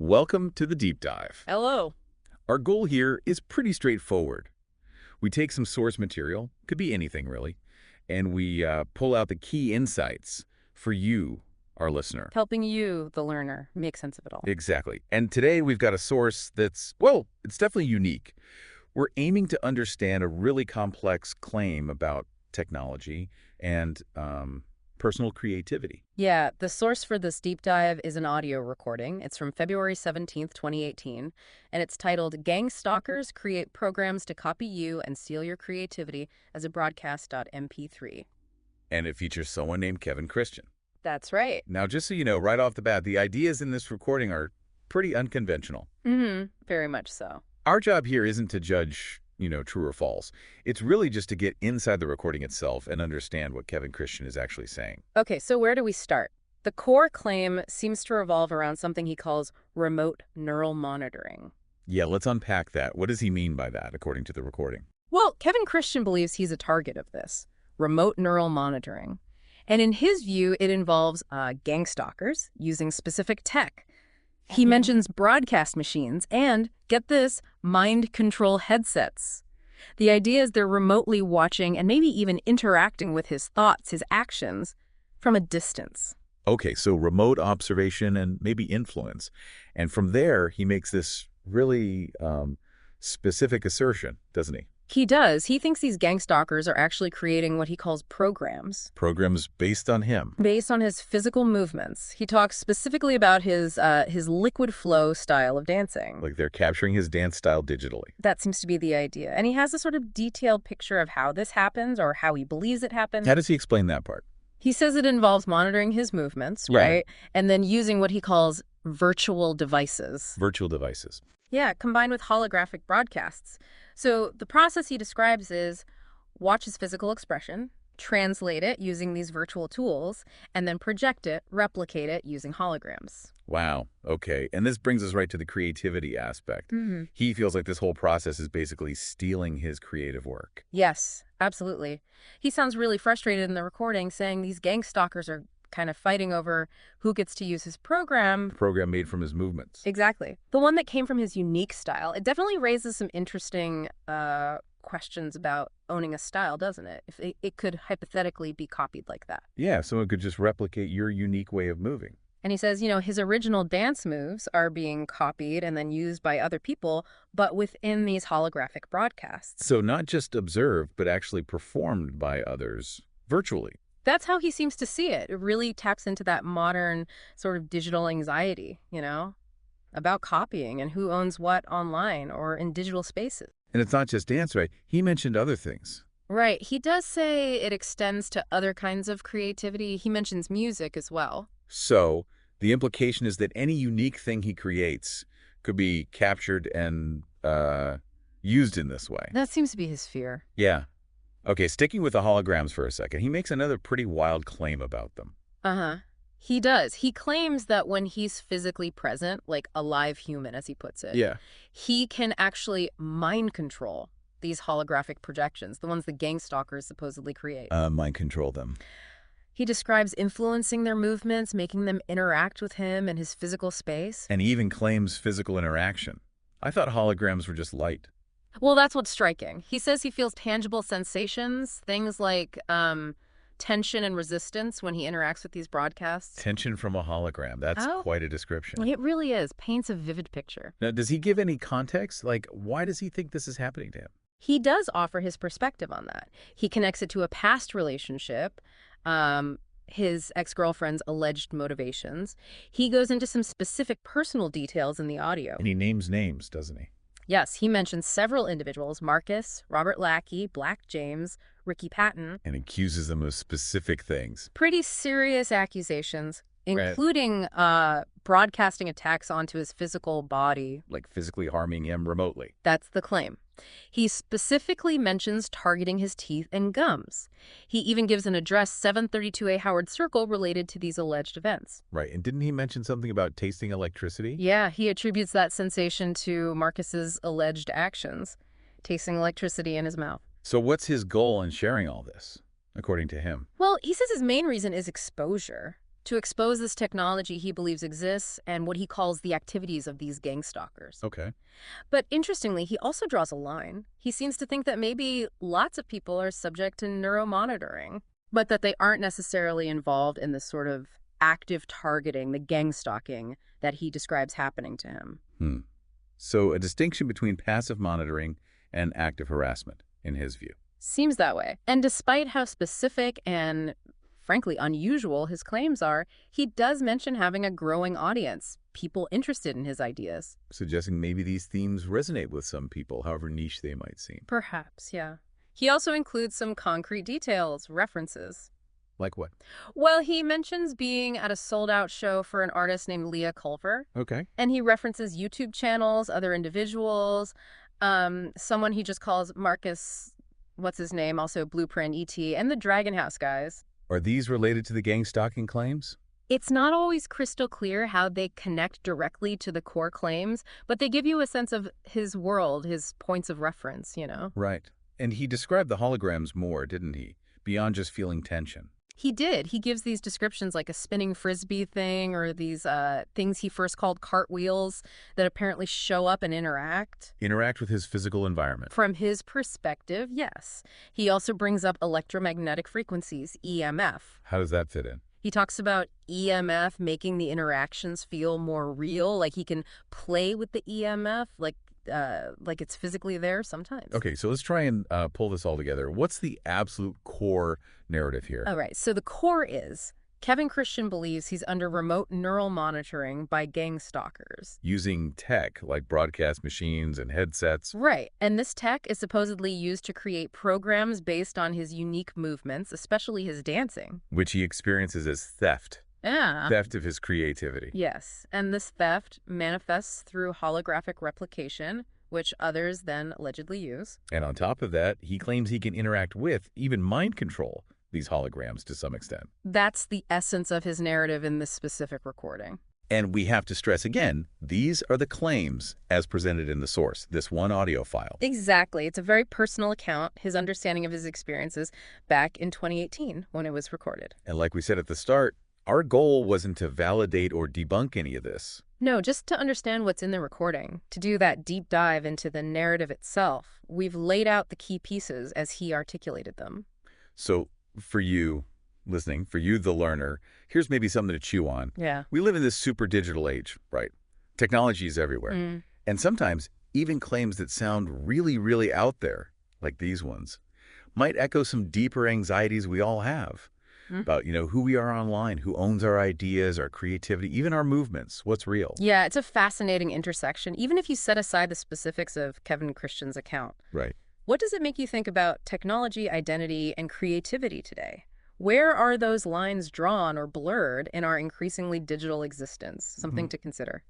Welcome to the deep dive. Hello. Our goal here is pretty straightforward. We take some source material, could be anything really, and we pull out the key insights for you, our listener. Helping you, the learner, make sense of it all. Exactly. And today we've got a source that's, well, it's definitely unique. We're aiming to understand a really complex claim about technology and personal creativity. Yeah, the source for this deep dive is an audio recording. It's from February 17th, 2018, and it's titled Gang Stalkers Create Programs to Copy You and Steal Your Creativity as a Broadcast.mp3. And it features someone named Kevin Christian. That's right. Now, just so you know, right off the bat, the ideas in this recording are pretty unconventional. Very much so. Our job here isn't to judge, true or false. It's really just to get inside the recording itself and understand what Kevin Christian is actually saying. Okay, so where do we start? The core claim seems to revolve around something he calls remote neural monitoring. Yeah, let's unpack that. What does he mean by that, according to the recording? Well, Kevin Christian believes he's a target of this, remote neural monitoring. And in his view, it involves gang stalkers using specific tech. He mentions broadcast machines and, get this, mind control headsets. The idea is they're remotely watching and maybe even interacting with his thoughts, his actions, from a distance. Okay, so remote observation and maybe influence. And from there, he makes this really specific assertion, doesn't he? He does. He thinks these gang stalkers are actually creating what he calls programs. Programs based on him. Based on his physical movements. He talks specifically about his liquid flow style of dancing. Like they're capturing his dance style digitally. That seems to be the idea. And he has a sort of detailed picture of how this happens or how he believes it happens. How does he explain that part? He says it involves monitoring his movements, right? And then using what he calls virtual devices. Virtual devices. Yeah, combined with holographic broadcasts. So the process he describes is watch his physical expression, translate it using these virtual tools, and then project it, replicate it using holograms. Wow. Okay. And this brings us right to the creativity aspect. He feels like this whole process is basically stealing his creative work. Yes, absolutely. He sounds really frustrated in the recording, saying these gang stalkers are kind of fighting over who gets to use his program. The program made from his movements. Exactly. The one that came from his unique style. It definitely raises some interesting questions about owning a style, doesn't it? If it could hypothetically be copied like that. Yeah, someone could just replicate your unique way of moving. And he says, his original dance moves are being copied and then used by other people, but within these holographic broadcasts. So not just observed, but actually performed by others virtually. That's how he seems to see it. It really taps into that modern sort of digital anxiety, about copying and who owns what online or in digital spaces. And it's not just dance, right? He mentioned other things. Right. He does say it extends to other kinds of creativity. He mentions music as well. So the implication is that any unique thing he creates could be captured and used in this way. That seems to be his fear. Yeah. Okay, sticking with the holograms for a second, he makes another pretty wild claim about them. He does. He claims that when he's physically present, like a live human, as he puts it, he can actually mind control these holographic projections, the ones the gang stalkers supposedly create. Mind control them. He describes influencing their movements, making them interact with him in his physical space. And he even claims physical interaction. I thought holograms were just light. Well, that's what's striking. He says he feels tangible sensations, things like tension and resistance when he interacts with these broadcasts. Tension from a hologram. That's quite a description. It really is. Paints a vivid picture. Now, does he give any context? Like, why does he think this is happening to him? He does offer his perspective on that. He connects it to a past relationship, his ex-girlfriend's alleged motivations. He goes into some specific personal details in the audio. And he names names, doesn't he? Yes, he mentions several individuals, Marcus, Robert Lackey, Black James, Ricky Patton. And accuses them of specific things. Pretty serious accusations, including broadcasting attacks onto his physical body. Like physically harming him remotely. That's the claim. He specifically mentions targeting his teeth and gums. He even gives an address 732A Howard Circle related to these alleged events. Right, and didn't he mention something about tasting electricity? Yeah, he attributes that sensation to Marcus's alleged actions, tasting electricity in his mouth. So what's his goal in sharing all this, according to him? Well, he says his main reason is exposure. to expose this technology he believes exists and what he calls the activities of these gang stalkers. Okay. But interestingly, he also draws a line. He seems to think that maybe lots of people are subject to neuromonitoring, but that they aren't necessarily involved in this sort of active targeting, the gang stalking that he describes happening to him. So a distinction between passive monitoring and active harassment, in his view. Seems that way. And despite how specific and, frankly, unusual his claims are, he does mention having a growing audience, people interested in his ideas. Suggesting maybe these themes resonate with some people, however niche they might seem. Perhaps, yeah. He also includes some concrete details, references. Like what? Well, he mentions being at a sold-out show for an artist named Leah Culver, Okay. and he references YouTube channels, other individuals, someone he just calls Marcus, what's his name, also Blueprint ET, and the Dragon House guys. Are these related to the gang stalking claims? It's not always crystal clear how they connect directly to the core claims, but they give you a sense of his world, his points of reference, you know? Right. And he described the holograms more, didn't he? Beyond just feeling tension. He did. He gives these descriptions like a spinning frisbee thing or these things he first called cartwheels that apparently show up and interact. Interact with his physical environment. From his perspective, yes. He also brings up electromagnetic frequencies, EMF. How does that fit in? He talks about EMF making the interactions feel more real, like he can play with the EMF, like it's physically there sometimes. Okay, so let's try and pull this all together. What's the absolute core narrative here? All right, so the core is Kevin Christian believes he's under remote neural monitoring by gang stalkers. Using tech like broadcast machines and headsets. Right, and this tech is supposedly used to create programs based on his unique movements, especially his dancing. Which he experiences as theft. Yeah. Theft of his creativity. Yes, and this theft manifests through holographic replication, which others then allegedly use. And on top of that, he claims he can interact with, even mind control, these holograms to some extent. That's the essence of his narrative in this specific recording. And we have to stress again, these are the claims as presented in the source, this one audio file. Exactly. It's a very personal account, his understanding of his experiences back in 2018 when it was recorded. And like we said at the start, our goal wasn't to validate or debunk any of this. No, just to understand what's in the recording, to do that deep dive into the narrative itself. We've laid out the key pieces as he articulated them. So for you listening, for you, the learner, here's maybe something to chew on. Yeah. We live in this super digital age, right? Technology is everywhere. And sometimes even claims that sound really, really out there, like these ones, might echo some deeper anxieties we all have. About, who we are online, who owns our ideas, our creativity, even our movements, what's real. Yeah, it's a fascinating intersection, even if you set aside the specifics of Kevin Christian's account. Right. What does it make you think about technology, identity, and creativity today? Where are those lines drawn or blurred in our increasingly digital existence? Something to consider.